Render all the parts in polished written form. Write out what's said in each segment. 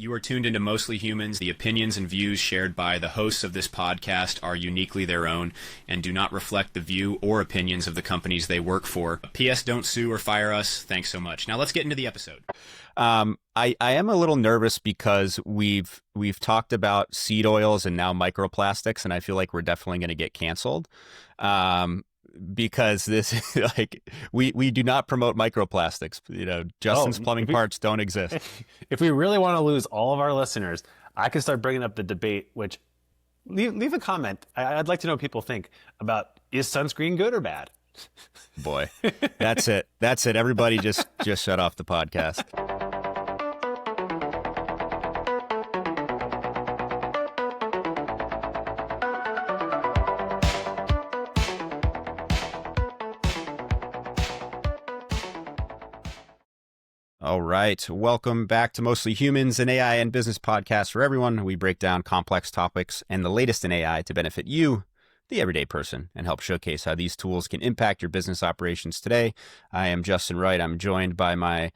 You are tuned into Mostly Humans. The opinions and views shared by the hosts of this podcast are uniquely their own and do not reflect the view or opinions of the companies they work for. P.S. Don't sue or fire us. Thanks so much. Now let's get into the episode. I am a little nervous because we've talked about seed oils and now microplastics, and I feel like we're definitely going to get canceled. Because this, like, we do not promote microplastics. You know, Justin's plumbing parts don't exist. If we really want to lose all of our listeners, I can start bringing up the debate, which leave a comment. I'd like to know what people think about, is sunscreen good or bad? Boy, that's it. That's it. Everybody just shut off the podcast. All right. Welcome back to Mostly Humans, an AI and business podcast for everyone. We break down complex topics and the latest in AI to benefit you, the everyday person, and help showcase how these tools can impact your business operations today. I am Justin Wright. I'm joined by my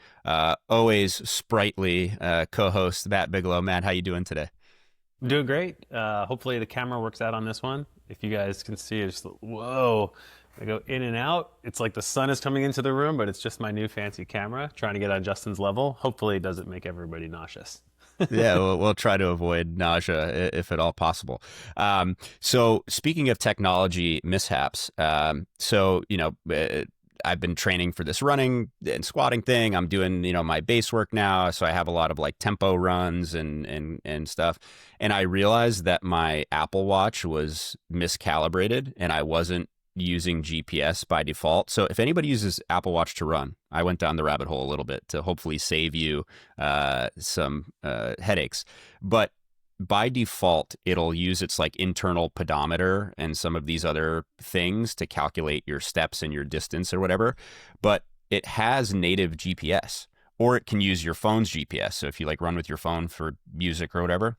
always sprightly co-host, Matt Bigelow. Matt, how you doing today? I'm doing great. Hopefully the camera works out on this one. If you guys can see, it's whoa. I go in and out. It's like the sun is coming into the room, but it's just my new fancy camera trying to get on Justin's level. Hopefully it doesn't make everybody nauseous. Yeah, we'll try to avoid nausea if at all possible. So speaking of technology mishaps, I've been training for this running and squatting thing. I'm doing, my base work now. So I have a lot of like tempo runs and stuff. And I realized that my Apple Watch was miscalibrated and I wasn't using GPS by default. So if anybody uses Apple Watch to run, I went down the rabbit hole a little bit to hopefully save you some headaches. But by default, it'll use its like internal pedometer and some of these other things to calculate your steps and your distance or whatever. But it has native GPS, or it can use your phone's GPS. So if you like run with your phone for music or whatever,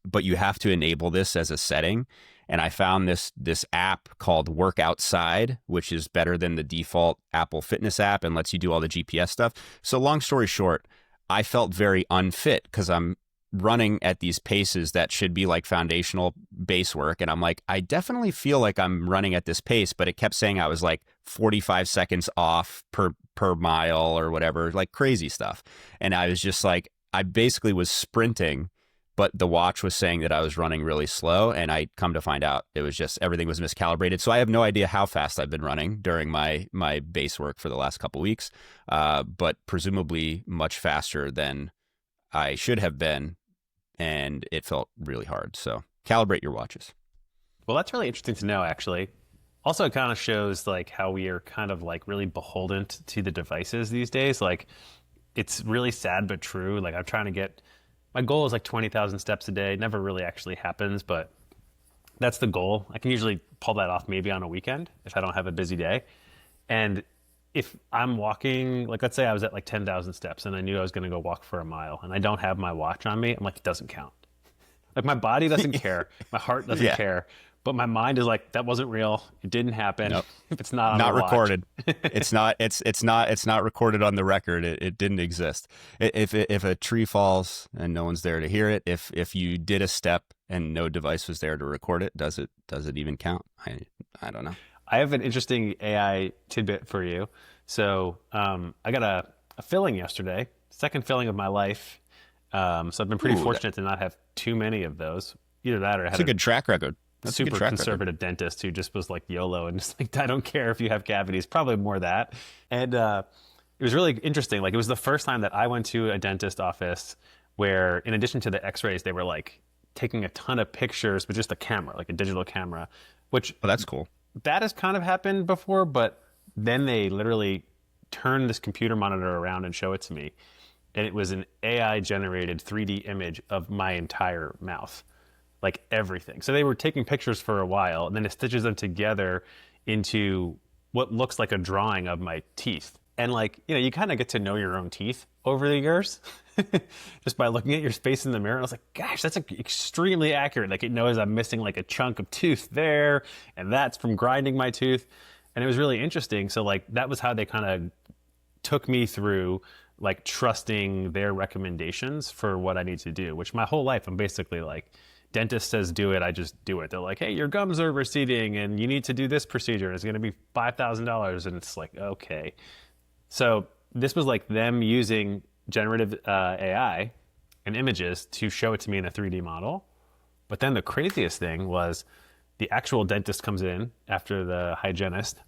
but you have to enable this as a setting. And I found this app called Work Outside, which is better than the default Apple Fitness app and lets you do all the GPS stuff. So long story short, I felt very unfit because I'm running at these paces that should be like foundational base work. And I'm like, I definitely feel like I'm running at this pace, but it kept saying I was like 45 seconds off per mile or whatever, like crazy stuff. And I was just like, I basically was sprinting, but the watch was saying that I was running really slow, and I come to find out it was just everything was miscalibrated. So I have no idea how fast I've been running during my base work for the last couple of weeks, but presumably much faster than I should have been, and it felt really hard. So calibrate your watches. Well, that's really interesting to know, actually. Also, it kind of shows like how we are kind of like really beholden to the devices these days. Like, it's really sad but true. Like, I'm trying to get... My goal is like 20,000 steps a day. It never really actually happens, but that's the goal. I can usually pull that off maybe on a weekend if I don't have a busy day. And if I'm walking, like let's say I was at like 10,000 steps and I knew I was going to go walk for a mile and I don't have my watch on me, I'm like, it doesn't count. Like my body doesn't care. My heart doesn't care. But my mind is like, that wasn't real. It didn't happen. Nope. If it's not on not the watch. recorded, it's not recorded on the record. It didn't exist. If a tree falls and no one's there to hear it, if you did a step and no device was there to record it, does it even count? I don't know. I have an interesting AI tidbit for you. So I got a filling yesterday, second filling of my life. So I've been pretty fortunate to not have too many of those. Either that or I had a good track record. That's super conservative dentist who just was like YOLO and just like, I don't care if you have cavities, probably more that. And it was really interesting. Like it was the first time that I went to a dentist office where in addition to the x-rays, they were like taking a ton of pictures with just a camera, like a digital camera, which... Oh, that's cool. That has kind of happened before, but then they literally turn this computer monitor around and show it to me. And it was an AI generated 3D image of my entire mouth. Like everything. So they were taking pictures for a while and then it stitches them together into what looks like a drawing of my teeth. And like, you kind of get to know your own teeth over the years just by looking at your face in the mirror. And I was like, gosh, that's extremely accurate. Like it knows I'm missing like a chunk of tooth there and that's from grinding my tooth. And it was really interesting. So like that was how they kind of took me through like trusting their recommendations for what I need to do, which my whole life I'm basically like, dentist says do it, I just do it. They're like, hey, your gums are receding and you need to do this procedure. It's going to be $5,000. And it's like, okay. So this was like them using generative AI and images to show it to me in a 3D model. But then the craziest thing was the actual dentist comes in after the hygienist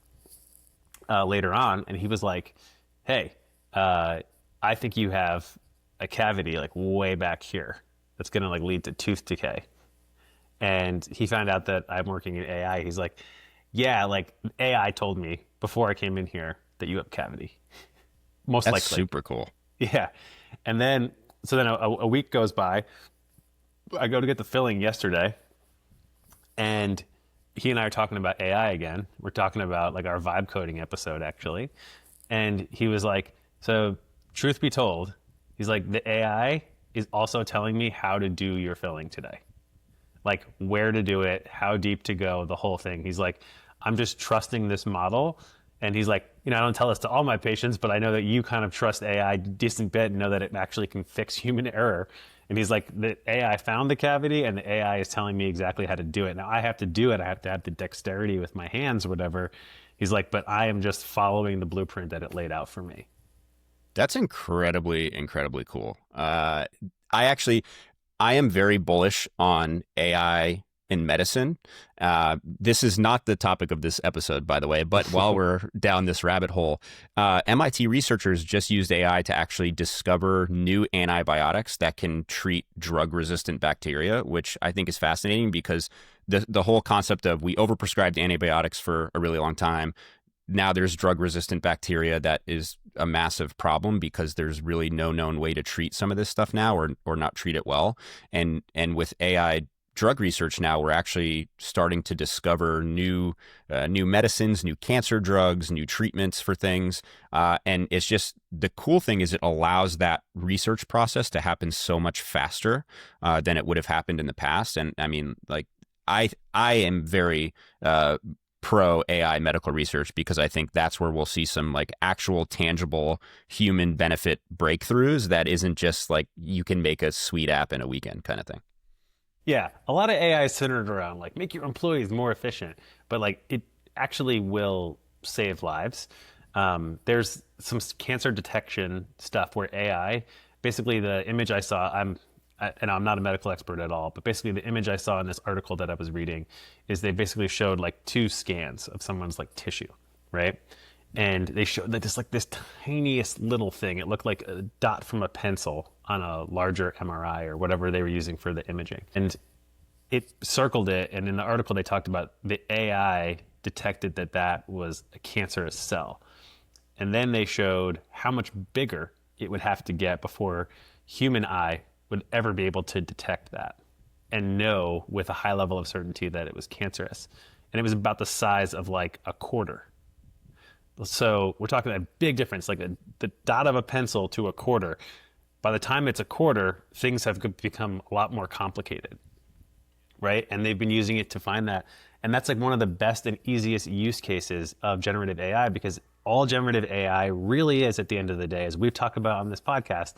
later on, and he was like, hey, I think you have a cavity like way back here that's going to like lead to tooth decay. And he found out that I'm working in AI. He's like, yeah, like AI told me before I came in here that you have cavity. Most That's likely. super cool. Yeah. And then, so then a week goes by. I go to get the filling yesterday, and he and I are talking about AI again. We're talking about like our vibe coding episode, actually. And he was like, so truth be told, he's like, the AI is also telling me how to do your filling today. Like where to do it, how deep to go, the whole thing. He's like, I'm just trusting this model. And he's like, I don't tell this to all my patients, but I know that you kind of trust AI a decent bit and know that it actually can fix human error. And he's like, the AI found the cavity and the AI is telling me exactly how to do it. Now I have to do it. I have to have the dexterity with my hands or whatever. He's like, but I am just following the blueprint that it laid out for me. That's incredibly, incredibly cool. I am very bullish on AI in medicine. This is not the topic of this episode, by the way, but while we're down this rabbit hole, MIT researchers just used AI to actually discover new antibiotics that can treat drug-resistant bacteria, which I think is fascinating because the whole concept of we overprescribed antibiotics for a really long time. Now there's drug-resistant bacteria that is a massive problem because there's really no known way to treat some of this stuff now or not treat it well. And with AI drug research now, we're actually starting to discover new medicines, new cancer drugs, new treatments for things. And it's just the cool thing is it allows that research process to happen so much faster than it would have happened in the past. And I mean, like I am very pro AI medical research because I think that's where we'll see some like actual tangible human benefit breakthroughs that isn't just like you can make a sweet app in a weekend kind of thing. Yeah, a lot of AI is centered around like make your employees more efficient, but like it actually will save lives. There's some cancer detection stuff where AI, basically the image I saw, and I'm not a medical expert at all, but basically the image I saw in this article that I was reading is they basically showed like 2 scans of someone's like tissue, right? And they showed that just like this tiniest little thing. It looked like a dot from a pencil on a larger MRI or whatever they were using for the imaging. And it circled it. And in the article, they talked about the AI detected that that was a cancerous cell. And then they showed how much bigger it would have to get before human eye would ever be able to detect that and know with a high level of certainty that it was cancerous. And it was about the size of like a quarter. So we're talking a big difference, like the dot of a pencil to a quarter. By the time it's a quarter, things have become a lot more complicated, right? And they've been using it to find that. And that's like one of the best and easiest use cases of generative AI, because all generative AI really is at the end of the day, as we've talked about on this podcast,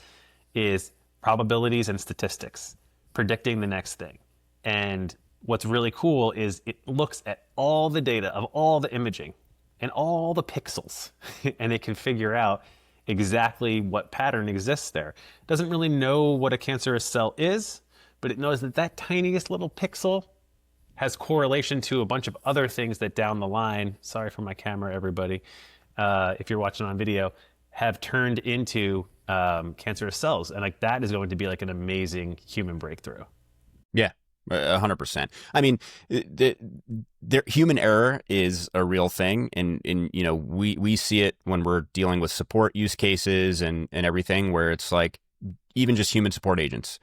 is probabilities and statistics, predicting the next thing. And what's really cool is it looks at all the data of all the imaging and all the pixels, and it can figure out exactly what pattern exists there. It doesn't really know what a cancerous cell is, but it knows that that tiniest little pixel has correlation to a bunch of other things that down the line, sorry for my camera, everybody, if you're watching on video, have turned into cancerous cells. And like that is going to be like an amazing human breakthrough. Yeah. 100%. I mean, the human error is a real thing, and you know we see it when we're dealing with support use cases and everything, where it's like even just human support agents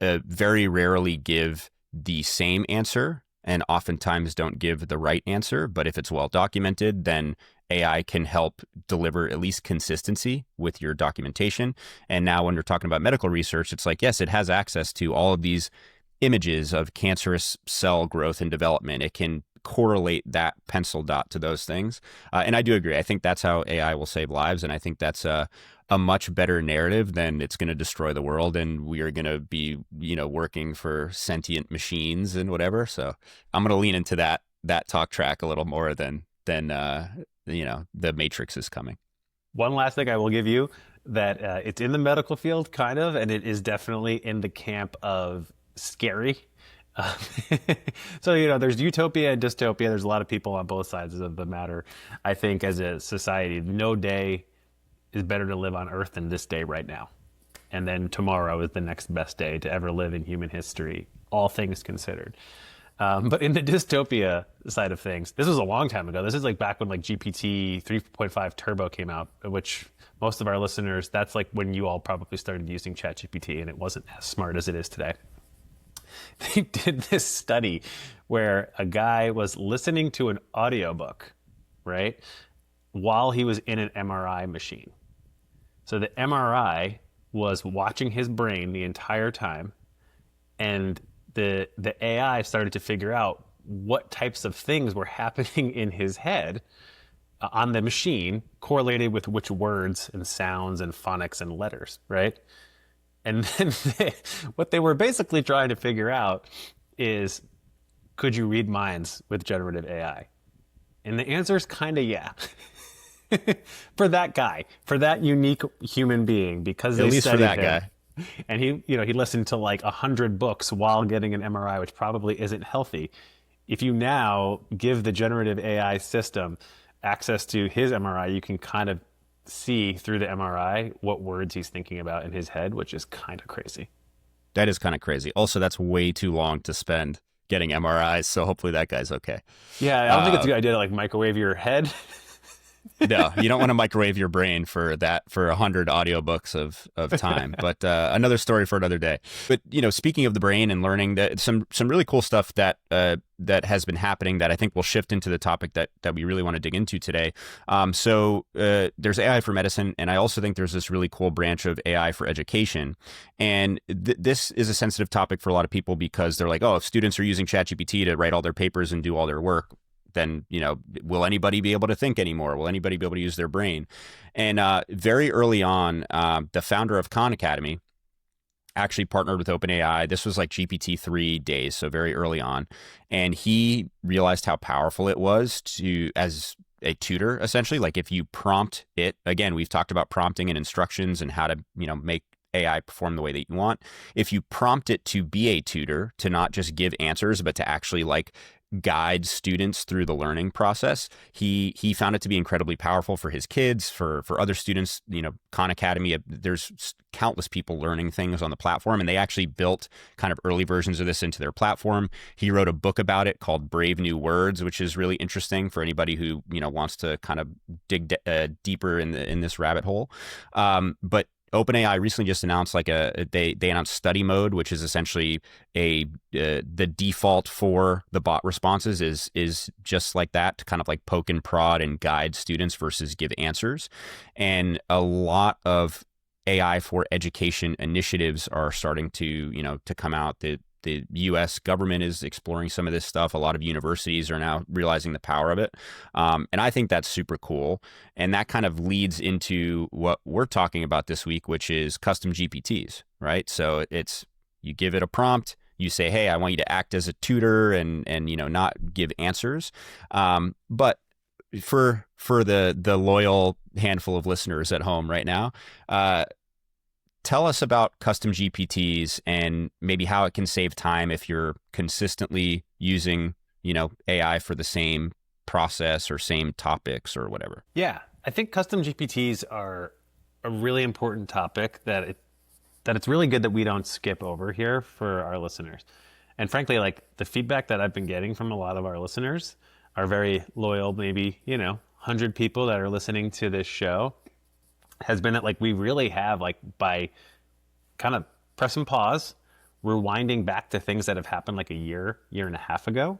very rarely give the same answer, and oftentimes don't give the right answer. But if it's well documented, then AI can help deliver at least consistency with your documentation. And now when we're talking about medical research, it's like, yes, it has access to all of these images of cancerous cell growth and development. It can correlate that pencil dot to those things. And I do agree. I think that's how AI will save lives. And I think that's a much better narrative than it's going to destroy the world and we are going to be, working for sentient machines and whatever. So I'm going to lean into that talk track a little more than the Matrix is coming. One last thing I will give you, that it's in the medical field, kind of, and it is definitely in the camp of scary. So, there's utopia and dystopia. There's a lot of people on both sides of the matter. I think as a society, no day is better to live on Earth than this day right now. And then tomorrow is the next best day to ever live in human history, all things considered. But in the dystopia side of things, this was a long time ago. This is like back when like GPT 3.5 Turbo came out, which most of our listeners, that's like when you all probably started using ChatGPT and it wasn't as smart as it is today. They did this study where a guy was listening to an audiobook, right, while he was in an MRI machine. So the MRI was watching his brain the entire time, and the AI started to figure out what types of things were happening in his head on the machine, correlated with which words and sounds and phonics and letters, right? And then what they were basically trying to figure out is, could you read minds with generative AI? And the answer is kind of yeah. For that guy, for that unique human being, because they at least for studied that him. guy. And he listened to like 100 books while getting an MRI, which probably isn't healthy. If you now give the generative AI system access to his MRI, you can kind of see through the MRI what words he's thinking about in his head, which is kind of crazy. That is kind of crazy. Also, that's way too long to spend getting MRIs, so hopefully that guy's okay. Yeah, I don't think it's a good idea to like microwave your head. No, you don't want to microwave your brain for 100 audiobooks of time. But another story for another day. But speaking of the brain and learning, that some really cool stuff that has been happening that I think will shift into the topic that we really want to dig into today. So there's AI for medicine, and I also think there's this really cool branch of AI for education. And this is a sensitive topic for a lot of people because they're like, oh, if students are using ChatGPT to write all their papers and do all their work, then, will anybody be able to think anymore? Will anybody be able to use their brain? And very early on, the founder of Khan Academy actually partnered with OpenAI. This was like GPT-3 days, so very early on. And he realized how powerful it was as a tutor, essentially. Like if you prompt it, again, we've talked about prompting and instructions and how to, make AI perform the way that you want. If you prompt it to be a tutor, to not just give answers, but to actually like guide students through the learning process, he found it to be incredibly powerful for his kids, for other students. Khan Academy, there's countless people learning things on the platform, and they actually built kind of early versions of this into their platform. He wrote a book about it called Brave New Words, which is really interesting for anybody who wants to kind of dig deeper in this rabbit hole. But OpenAI recently just announced they announced study mode, which is essentially the default for the bot responses is just like that, to kind of like poke and prod and guide students versus give answers. And a lot of AI for education initiatives are starting to come out. The U.S. government is exploring some of this stuff. A lot of universities are now realizing the power of it. And I think that's super cool. And that kind of leads into what we're talking about this week, which is custom GPTs, right? So it's, you give it a prompt, you say, hey, I want you to act as a tutor and not give answers. But for the loyal handful of listeners at home right now, tell us about custom GPTs and maybe how it can save time if you're consistently using, AI for the same process or same topics or whatever. Yeah, I think custom GPTs are a really important topic that it's really good that we don't skip over here for our listeners. And frankly, like the feedback that I've been getting from a lot of our listeners are very loyal, maybe, 100 people that are listening to this show, has been that like we really have, like, by kind of pressing pause, rewinding back to things that have happened like a year and a half ago,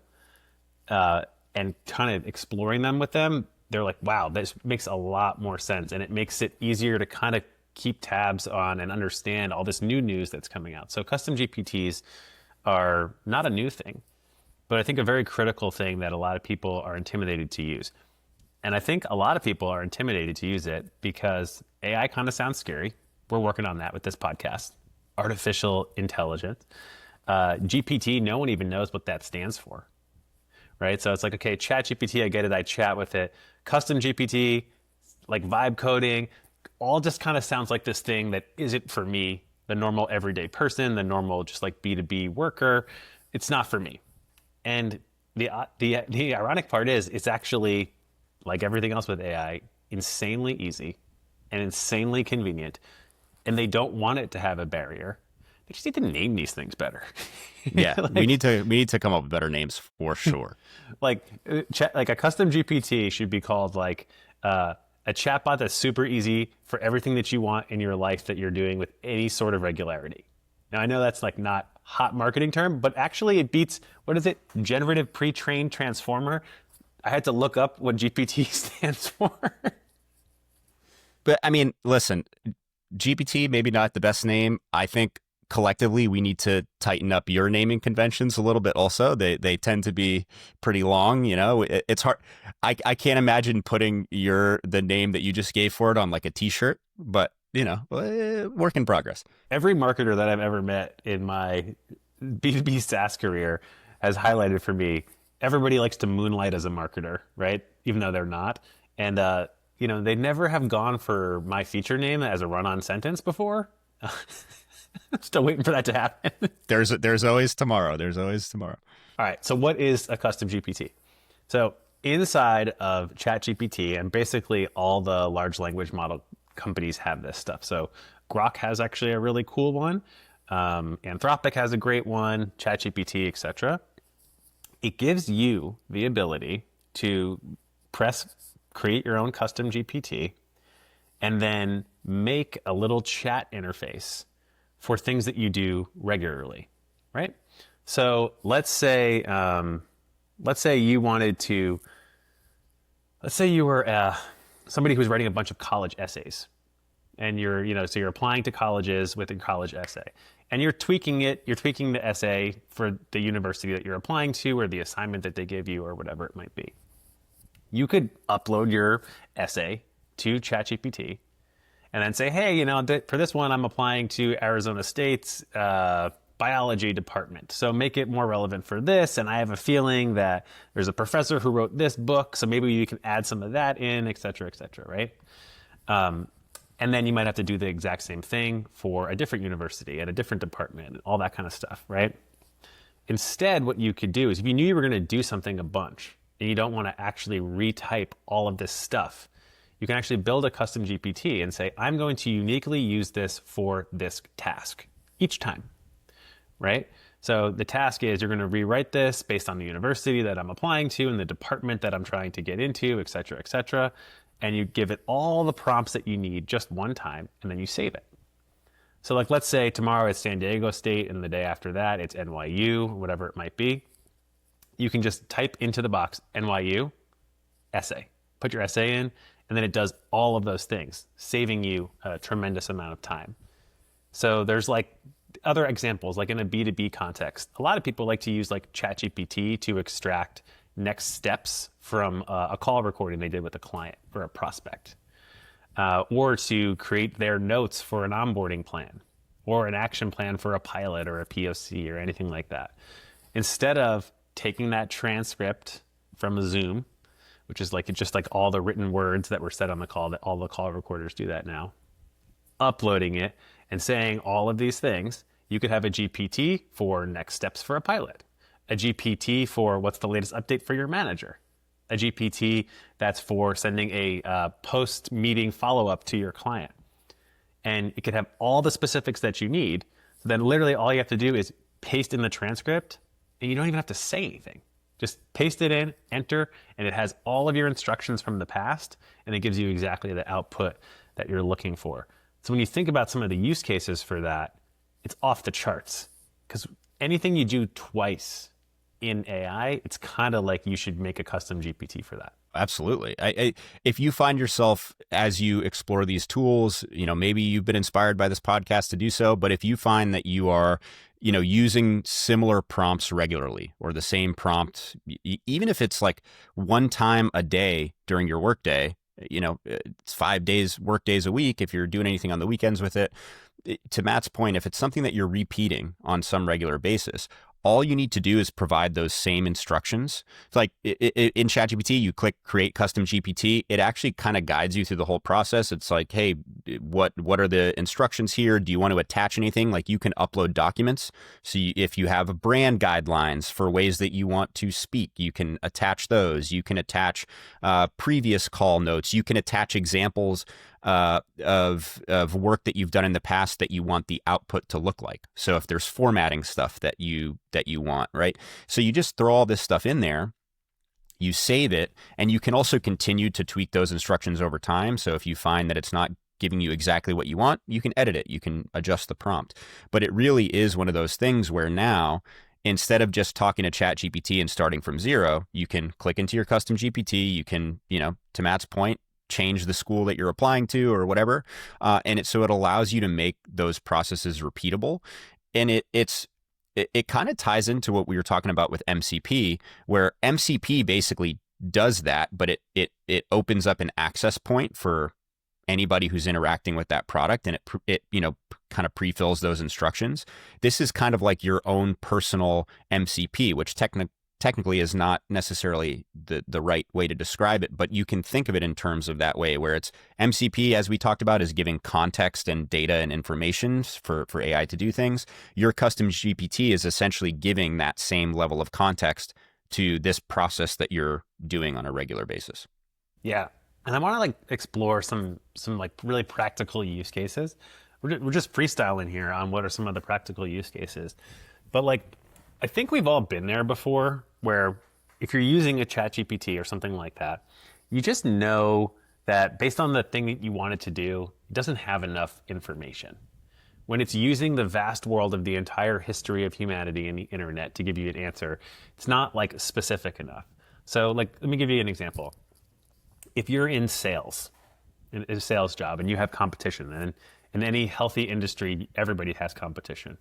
and kind of exploring them with them, they're like, wow, this makes a lot more sense. And it makes it easier to kind of keep tabs on and understand all this new news that's coming out. So custom GPTs are not a new thing, but I think a very critical thing that a lot of people are intimidated to use. And I think a lot of people are intimidated to use it because AI kind of sounds scary. We're working on that with this podcast. Artificial intelligence. GPT, no one even knows what that stands for, right? So it's like, okay, ChatGPT, I get it, I chat with it. Custom GPT, like vibe coding, all just kind of sounds like this thing that isn't for me, the normal everyday person, the normal just like B2B worker. It's not for me. And the ironic part is it's actually, like everything else with AI, insanely easy and insanely convenient. And they don't want it to have a barrier. They just need to name these things better. Yeah, like, we need to come up with better names for sure. like a custom GPT should be called like a chatbot that's super easy for everything that you want in your life that you're doing with any sort of regularity. Now I know that's like not hot marketing term, but actually it beats, what is it? Generative pre-trained transformer. I had to look up what GPT stands for. But I mean, listen, GPT maybe not the best name. I think collectively we need to tighten up your naming conventions a little bit also. They tend to be pretty long, you know. It's hard. I can't imagine putting the name that you just gave for it on like a t-shirt, but you know, work in progress. Every marketer that I've ever met in my B2B SaaS career has highlighted for me, everybody likes to moonlight as a marketer, right? Even though they're not. And you know, they never have gone for my feature name as a run-on sentence before. I'm still waiting for that to happen. There's always tomorrow. There's always tomorrow. All right. So what is a custom GPT? So inside of ChatGPT, and basically all the large language model companies have this stuff. So Grok has actually a really cool one. Anthropic has a great one, ChatGPT, etc. It gives you the ability to create your own custom GPT, and then make a little chat interface for things that you do regularly, right? So let's say you wanted to, let's say you were somebody who's writing a bunch of college essays, and so you're applying to colleges with a college essay, and you're tweaking the essay for the university that you're applying to, or the assignment that they give you, or whatever it might be. You could upload your essay to ChatGPT and then say, hey, for this one, I'm applying to Arizona State's biology department. So make it more relevant for this. And I have a feeling that there's a professor who wrote this book, so maybe you can add some of that in, et cetera, right? And then you might have to do the exact same thing for a different university and a different department and all that kind of stuff, right? Instead, what you could do is if you knew you were going to do something a bunch and you don't want to actually retype all of this stuff, you can actually build a custom GPT and say, I'm going to uniquely use this for this task each time, right? So the task is you're going to rewrite this based on the university that I'm applying to and the department that I'm trying to get into, et cetera, and you give it all the prompts that you need just one time, and then you save it. So like, let's say tomorrow it's San Diego State, and the day after that it's NYU, whatever it might be. You can just type into the box NYU essay, put your essay in, and then it does all of those things, saving you a tremendous amount of time. So there's like other examples, like in a B2B context, a lot of people like to use like ChatGPT to extract next steps from a call recording they did with a client or a prospect, or to create their notes for an onboarding plan or an action plan for a pilot or a POC or anything like that. Instead of taking that transcript from a Zoom, which is like just like all the written words that were said on the call, that all the call recorders do that now, uploading it and saying all of these things, you could have a GPT for next steps for a pilot, a GPT for what's the latest update for your manager, a GPT that's for sending a post-meeting follow-up to your client. And it could have all the specifics that you need. So then literally all you have to do is paste in the transcript, and you don't even have to say anything. Just paste it in, enter, and it has all of your instructions from the past, and it gives you exactly the output that you're looking for. So when you think about some of the use cases for that, it's off the charts. Because anything you do twice in AI, it's kind of like you should make a custom GPT for that. Absolutely. If you find yourself, as you explore these tools, maybe you've been inspired by this podcast to do so, but if you find that you are using similar prompts regularly, or the same prompt, even if it's like one time a day during your workday, it's 5 days, work days a week. If you're doing anything on the weekends with it, to Matt's point, if it's something that you're repeating on some regular basis, all you need to do is provide those same instructions. It's like in ChatGPT, you click create custom GPT. It actually kind of guides you through the whole process. It's like, hey, what are the instructions here? Do you want to attach anything? Like, you can upload documents. So if you have brand guidelines for ways that you want to speak, you can attach those. You can attach previous call notes. You can attach examples of work that you've done in the past that you want the output to look like. So if there's formatting stuff that you want, right? So you just throw all this stuff in there, you save it, and you can also continue to tweak those instructions over time. So if you find that it's not giving you exactly what you want, you can edit it, you can adjust the prompt. But it really is one of those things where now, instead of just talking to ChatGPT and starting from zero, you can click into your custom GPT, you can, to Matt's point, change the school that you're applying to or whatever. So it allows you to make those processes repeatable. And it kind of ties into what we were talking about with MCP, where MCP basically does that, but it opens up an access point for anybody who's interacting with that product, and it kind of pre-fills those instructions. This is kind of like your own personal MCP, which technically is not necessarily the right way to describe it, but you can think of it in terms of that way, where it's MCP, as we talked about, is giving context and data and information for AI to do things. Your custom GPT is essentially giving that same level of context to this process that you're doing on a regular basis. Yeah. And I want to explore some really practical use cases. We're just freestyling here on what are some of the practical use cases. But I think we've all been there before, where if you're using a ChatGPT or something like that, you just know that based on the thing that you want it to do, it doesn't have enough information. When it's using the vast world of the entire history of humanity and the internet to give you an answer, it's not specific enough. So let me give you an example. If you're in sales, in a sales job, and you have competition, and in any healthy industry, everybody has competition.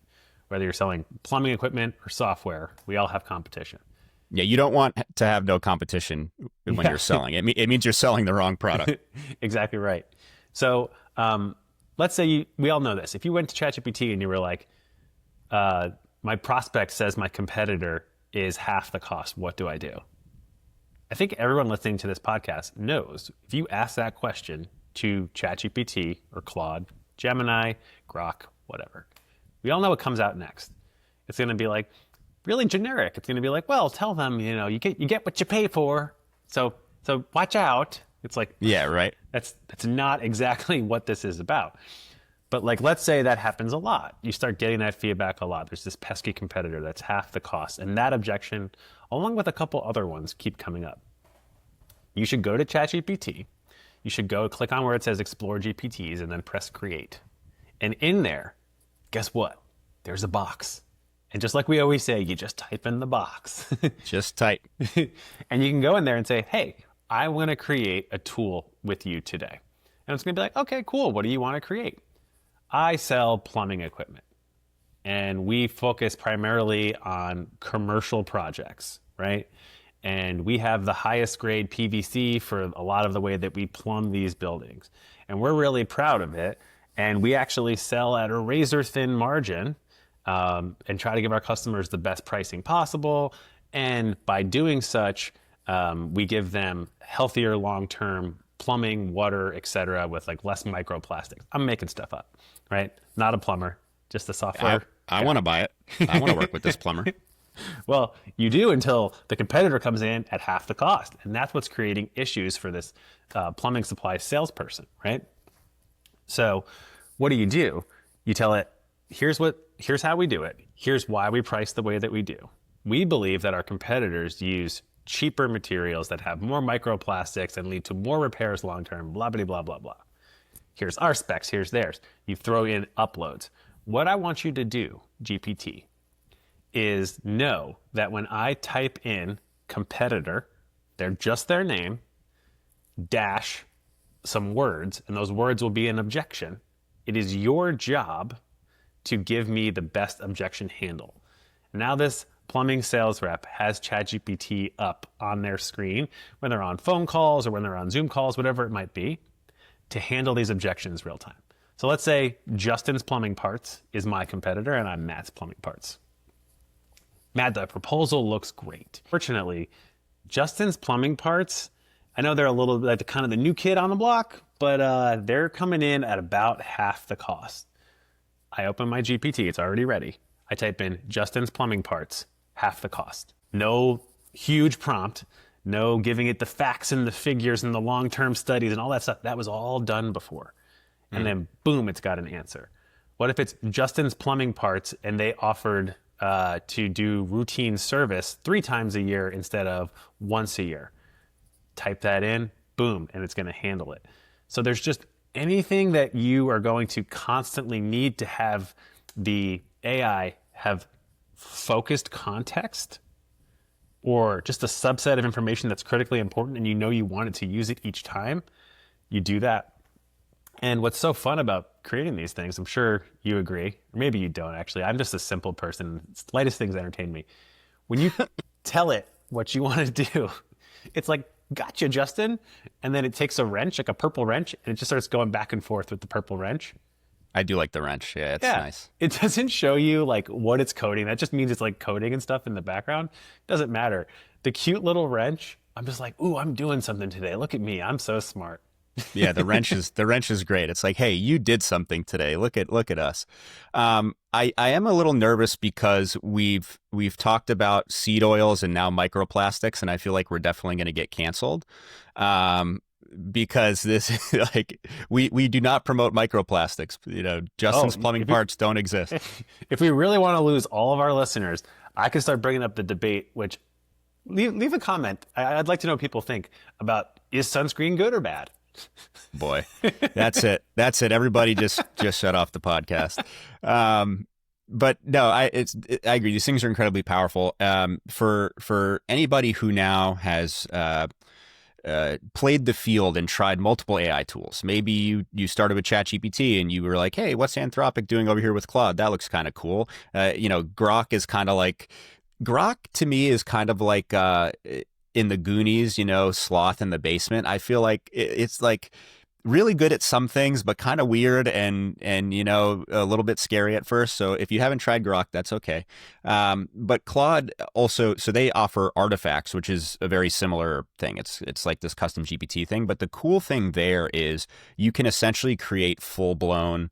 Whether you're selling plumbing equipment or software, we all have competition. Yeah, you don't want to have no competition when you're selling. It means you're selling the wrong product. Exactly right. So let's say we all know this. If you went to ChatGPT and you were like, my prospect says my competitor is half the cost, what do I do? I think everyone listening to this podcast knows if you ask that question to ChatGPT or Claude, Gemini, Grok, whatever, we all know what comes out next. It's going to be really generic. It's going to be well, tell them, you get what you pay for. So watch out. It's yeah, right. That's not exactly what this is about. But let's say that happens a lot. You start getting that feedback a lot. There's this pesky competitor that's half the cost. And that objection, along with a couple other ones, keep coming up. You should go to ChatGPT. You should go click on where it says Explore GPTs and then press Create. And in there, guess what? There's a box. And just like we always say, you just type in the box. Just type. And you can go in there and say, hey, I want to create a tool with you today. And it's going to be okay, cool. What do you want to create? I sell plumbing equipment. And we focus primarily on commercial projects, right? And we have the highest grade PVC for a lot of the way that we plumb these buildings. And we're really proud of it. And we actually sell at a razor thin margin and try to give our customers the best pricing possible. And by doing such, we give them healthier long-term plumbing, water, et cetera, with less microplastics. I'm making stuff up, right? Not a plumber, just a software. I want to buy it. I want to work with this plumber. Well, you do until the competitor comes in at half the cost. And that's what's creating issues for this plumbing supply salesperson, right? So what do? You tell it, here's how we do it. Here's why we price the way that we do. We believe that our competitors use cheaper materials that have more microplastics and lead to more repairs long-term, blah, blah, blah, blah, blah. Here's our specs, here's theirs. You throw in uploads. What I want you to do, GPT, is know that when I type in competitor, they're just their name, dash some words, and those words will be an objection. It is your job to give me the best objection handle. Now this plumbing sales rep has ChatGPT up on their screen when they're on phone calls or when they're on Zoom calls, whatever it might be, to handle these objections real time. So let's say Justin's Plumbing Parts is my competitor and I'm Matt's Plumbing Parts. Matt, the proposal looks great. Fortunately, Justin's Plumbing Parts, I know they're a little like kind of the new kid on the block, but they're coming in at about half the cost. I open my GPT, it's already ready. I type in Justin's Plumbing Parts, half the cost. No huge prompt, no giving it the facts and the figures and the long-term studies and all that stuff. That was all done before. And then boom, it's got an answer. What if it's Justin's Plumbing Parts and they offered to do routine service 3 times a year instead of once a year? Type that in, boom, and it's going to handle it. So there's just anything that you are going to constantly need to have the AI have focused context or just a subset of information that's critically important and you know you wanted to use it each time, you do that. And what's so fun about creating these things, I'm sure you agree, or maybe you don't actually. I'm just a simple person. Slightest things entertain me. When you tell it what you want to do, it's like, gotcha, Justin. And then it takes a wrench, like a purple wrench, and it just starts going back and forth with the purple wrench. I do like the wrench. Yeah, it's nice. It doesn't show you like what it's coding. That just means it's like coding and stuff in the background. Doesn't matter. The cute little wrench, I'm just like, ooh, I'm doing something today. Look at me. I'm so smart. Yeah, the wrench is great. It's like, hey, you did something today. Look at us. I am a little nervous because we've talked about seed oils and now microplastics, and I feel like we're definitely going to get canceled. Because this like we do not promote microplastics. You know, Justin's Plumbing Parts don't exist. If we really want to lose all of our listeners, I could start bringing up the debate. Which leave a comment. I'd like to know what people think about, is sunscreen good or bad? Boy, that's it. Everybody just shut off the podcast. But no, I agree. These things are incredibly powerful. For anybody who now has played the field and tried multiple AI tools. Maybe you started with ChatGPT and you were like, hey, what's Anthropic doing over here with Claude? That looks kind of cool. Grok is kind of like, Grok to me is kind of like in the Goonies, Sloth in the basement. I feel like it's like really good at some things, but kind of weird and a little bit scary at first. So if you haven't tried Grok, that's okay. But Claude also, so they offer artifacts, which is a very similar thing. It's like this custom GPT thing. But the cool thing there is you can essentially create full-blown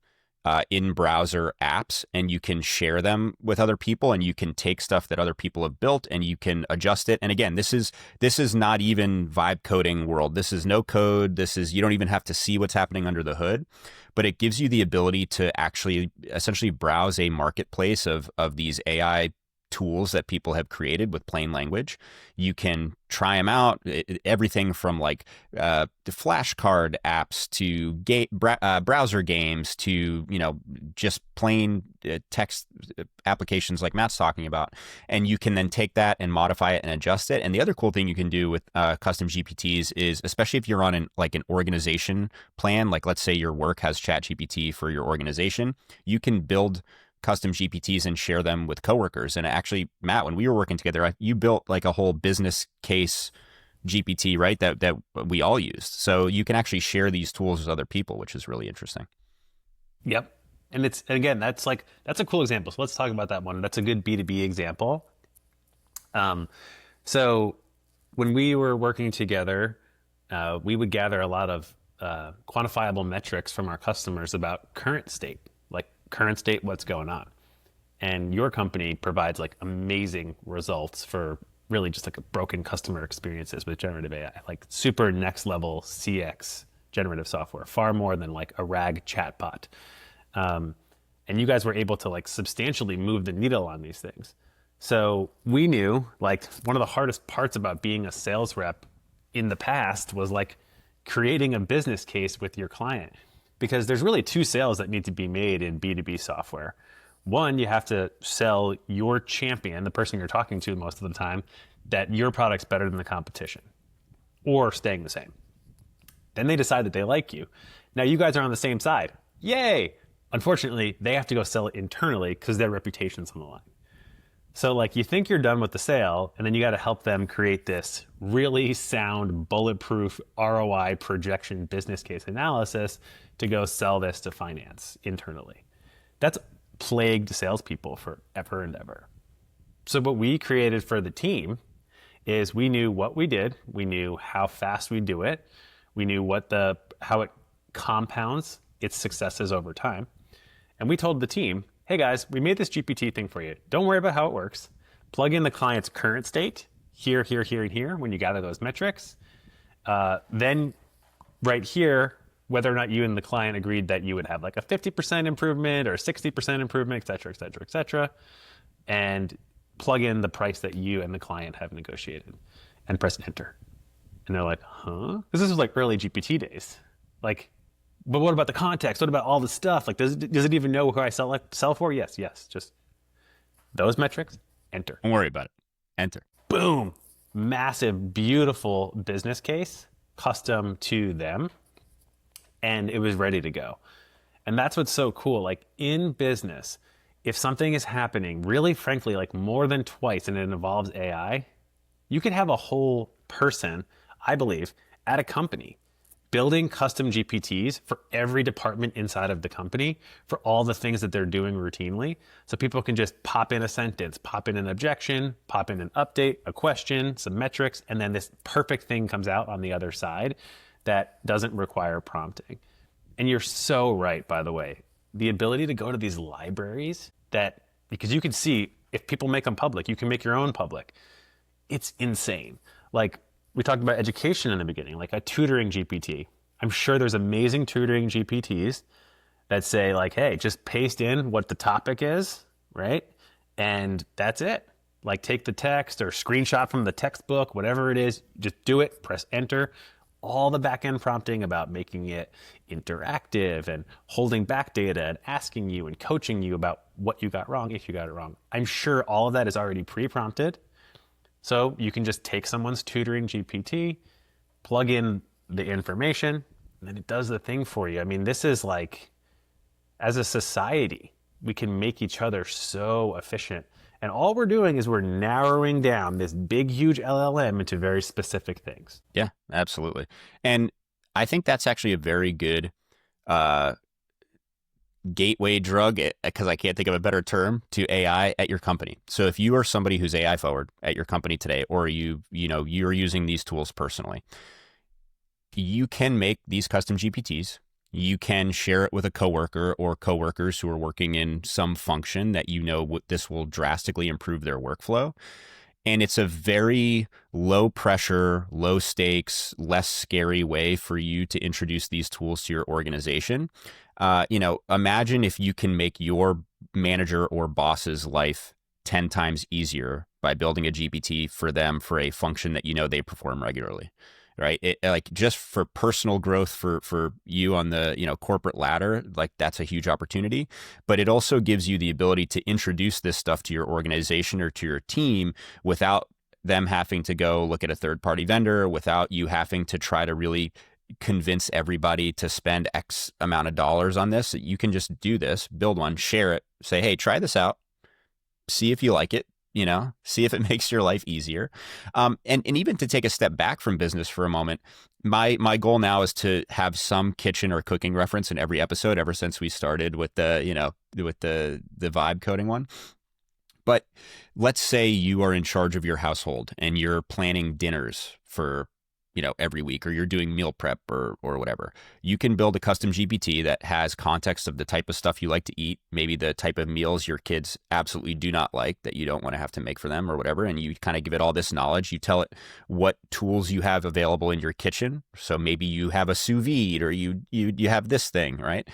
in-browser apps, and you can share them with other people, and you can take stuff that other people have built and you can adjust it. And again, this is not even vibe coding world. This is no code. You don't even have to see what's happening under the hood, but it gives you the ability to actually essentially browse a marketplace of these AI tools that people have created with plain language. You can try them out, everything from like the flashcard apps to browser games to just plain text applications like Matt's talking about. And you can then take that and modify it and adjust it. And the other cool thing you can do with custom GPTs is, especially if you're on an organization plan, like let's say your work has ChatGPT for your organization, you can build custom GPTs and share them with coworkers. And actually, Matt, when we were working together, you built like a whole business case GPT, right? That we all used. So you can actually share these tools with other people, which is really interesting. Yep. And that's a cool example. So let's talk about that one. That's a good B2B example. So when we were working together, we would gather a lot of quantifiable metrics from our customers about current state, what's going on. And your company provides like amazing results for really just like a broken customer experiences with generative AI, like super next level CX generative software, far more than like a RAG chatbot. And you guys were able to like substantially move the needle on these things. So we knew like one of the hardest parts about being a sales rep in the past was like creating a business case with your client. Because there's really 2 sales that need to be made in B2B software. One, you have to sell your champion, the person you're talking to most of the time, that your product's better than the competition or staying the same. Then they decide that they like you. Now you guys are on the same side. Yay! Unfortunately, they have to go sell it internally because their reputation's on the line. So like you think you're done with the sale, and then you got to help them create this really sound, bulletproof ROI projection business case analysis to go sell this to finance internally. That's plagued salespeople forever and ever. So what we created for the team is we knew what we did, we knew how fast we do it, we knew how it compounds its successes over time, and we told the team, hey guys, we made this GPT thing for you. Don't worry about how it works. Plug in the client's current state, here, here, here, and here, when you gather those metrics. Then right here, whether or not you and the client agreed that you would have like a 50% improvement or 60% improvement, et cetera, et cetera, et cetera. And plug in the price that you and the client have negotiated and press enter. And they're like, huh? Because this was like early GPT days. Like, but what about the context? What about all the stuff? Like, does it even know who I sell for? Yes. Just those metrics, enter. Don't worry about it. Enter. Boom. Massive, beautiful business case, custom to them. And it was ready to go. And that's what's so cool. Like in business, if something is happening really frankly, like more than twice and it involves AI, you can have a whole person, I believe, at a company building custom GPTs for every department inside of the company for all the things that they're doing routinely. So people can just pop in a sentence, pop in an objection, pop in an update, a question, some metrics, and then this perfect thing comes out on the other side that doesn't require prompting. And you're so right, by the way. The ability to go to these libraries because you can see if people make them public, you can make your own public. It's insane. Like, we talked about education in the beginning, like a tutoring GPT. I'm sure there's amazing tutoring GPTs that say like, hey, just paste in what the topic is, right? And that's it. Like take the text or screenshot from the textbook, whatever it is, just do it, press enter. All the back-end prompting about making it interactive and holding back data and asking you and coaching you about what you got wrong if you got it wrong. I'm sure all of that is already pre-prompted. So you can just take someone's tutoring GPT, plug in the information, and then it does the thing for you. I mean, this is like, as a society, we can make each other so efficient. And all we're doing is we're narrowing down this big, huge LLM into very specific things. Yeah, absolutely. And I think that's actually a very good gateway drug, because I can't think of a better term, to AI at your company. So if you are somebody who's AI forward at your company today, or you're using these tools personally, you can make these custom GPTs. You can share it with a coworker or coworkers who are working in some function that this will drastically improve their workflow. And it's a very low pressure, low stakes, less scary way for you to introduce these tools to your organization. Imagine if you can make your manager or boss's life 10 times easier by building a GPT for them for a function that they perform regularly, right? Like just for personal growth for you on the corporate ladder, like that's a huge opportunity. But it also gives you the ability to introduce this stuff to your organization or to your team without them having to go look at a third-party vendor, without you having to try to really convince everybody to spend X amount of dollars on this. You can just do this, build one, share it, say, hey, try this out, see if you like it, see if it makes your life easier. And even to take a step back from business for a moment, my goal now is to have some kitchen or cooking reference in every episode ever since we started with the vibe coding one. But let's say you are in charge of your household and you're planning dinners for every week, or you're doing meal prep or whatever. You can build a custom GPT that has context of the type of stuff you like to eat, maybe the type of meals your kids absolutely do not like that you don't want to have to make for them or whatever. And you kind of give it all this knowledge. You tell it what tools you have available in your kitchen. So maybe you have a sous vide, or you have this thing, right?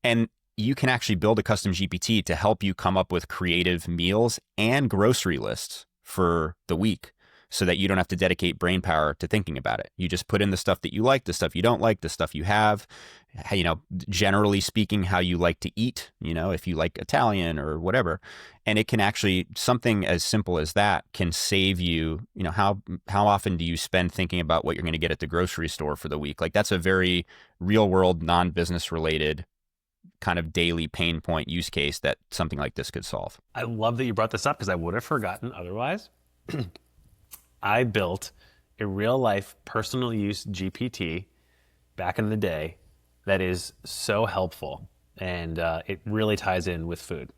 And you can actually build a custom GPT to help you come up with creative meals and grocery lists for the week, so that you don't have to dedicate brain power to thinking about it. You just put in the stuff that you like, the stuff you don't like, the stuff you have, generally speaking, how you like to eat, if you like Italian or whatever. And it can actually, something as simple as that can save you, how often do you spend thinking about what you're going to get at the grocery store for the week? Like that's a very real world, non-business related kind of daily pain point use case that something like this could solve. I love that you brought this up because I would have forgotten otherwise. I built a real life personal use GPT back in the day that is so helpful, and it really ties in with food.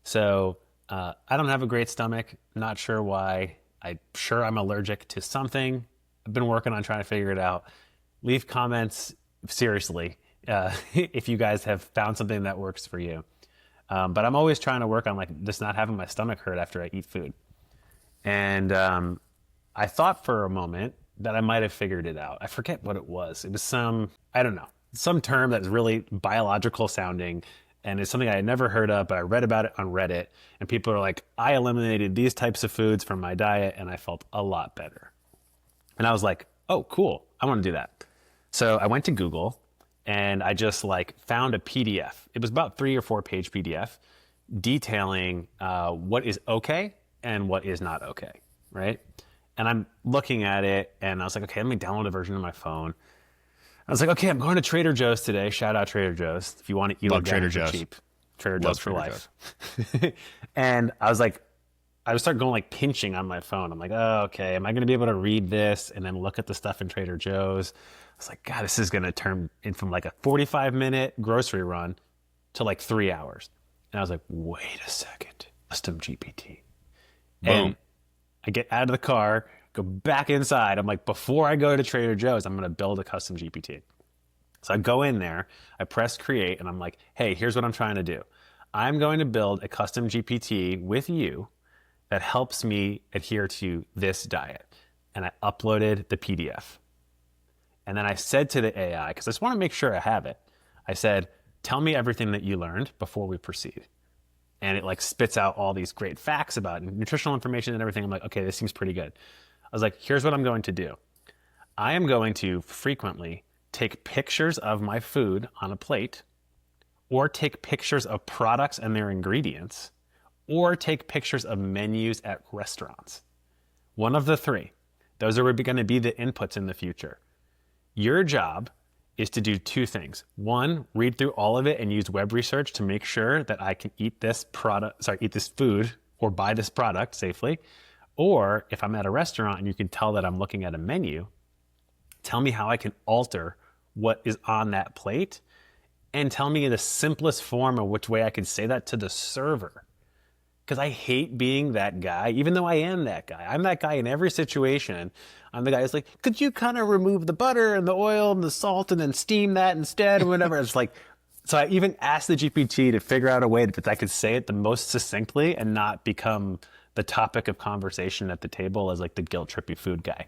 So I don't have a great stomach. Not sure why. I'm sure I'm allergic to something. I've been working on trying to figure it out. Leave comments, seriously, if you guys have found something that works for you. But I'm always trying to work on like just not having my stomach hurt after I eat food. And I thought for a moment that I might have figured it out. I forget what it was. It was I don't know, some term that's really biological sounding, and it's something I had never heard of, but I read about it on Reddit, and people are like, I eliminated these types of foods from my diet and I felt a lot better. And I was like, oh, cool, I want to do that. So I went to Google and I just like found a PDF. It was about 3 or 4 page PDF detailing what is okay and what is not okay, right? And I'm looking at it and I was like, okay, let me download a version of my phone. I was like, okay, I'm going to Trader Joe's today. Shout out Trader Joe's. If you want to eat Trader organic Joe's. for cheap. Trader Joe's for Trader life. And I was like, I would start going like pinching on my phone. I'm like, oh, okay, am I going to be able to read this and then look at the stuff in Trader Joe's? I was like, God, this is going to turn in from like a 45-minute grocery run to like 3 hours. And I was like, wait a second, CustomGPT. Boom. And I get out of the car, go back inside. I'm like, before I go to Trader Joe's, I'm going to build a custom GPT. So I go in there, I press create, and I'm like, hey, here's what I'm trying to do. I'm going to build a custom GPT with you that helps me adhere to this diet. And I uploaded the PDF. And then I said to the AI, because I just want to make sure I have it, I said, tell me everything that you learned before we proceed. And it like spits out all these great facts about nutritional information and everything. I'm like, okay, this seems pretty good. I was like, here's what I'm going to do. I am going to frequently take pictures of my food on a plate, or take pictures of products and their ingredients, or take pictures of menus at restaurants. One of the three. Those are going to be the inputs in the future. Your job is to do 2 things. 1, read through all of it and use web research to make sure that I can eat this food or buy this product safely. Or if I'm at a restaurant and you can tell that I'm looking at a menu, tell me how I can alter what is on that plate, and tell me in the simplest form of which way I can say that to the server. Because I hate being that guy, even though I am that guy. I'm that guy in every situation. I'm the guy who's like, could you kind of remove the butter and the oil and the salt and then steam that instead or whatever? It's like, so I even asked the GPT to figure out a way that I could say it the most succinctly and not become the topic of conversation at the table as like the guilt-trippy food guy.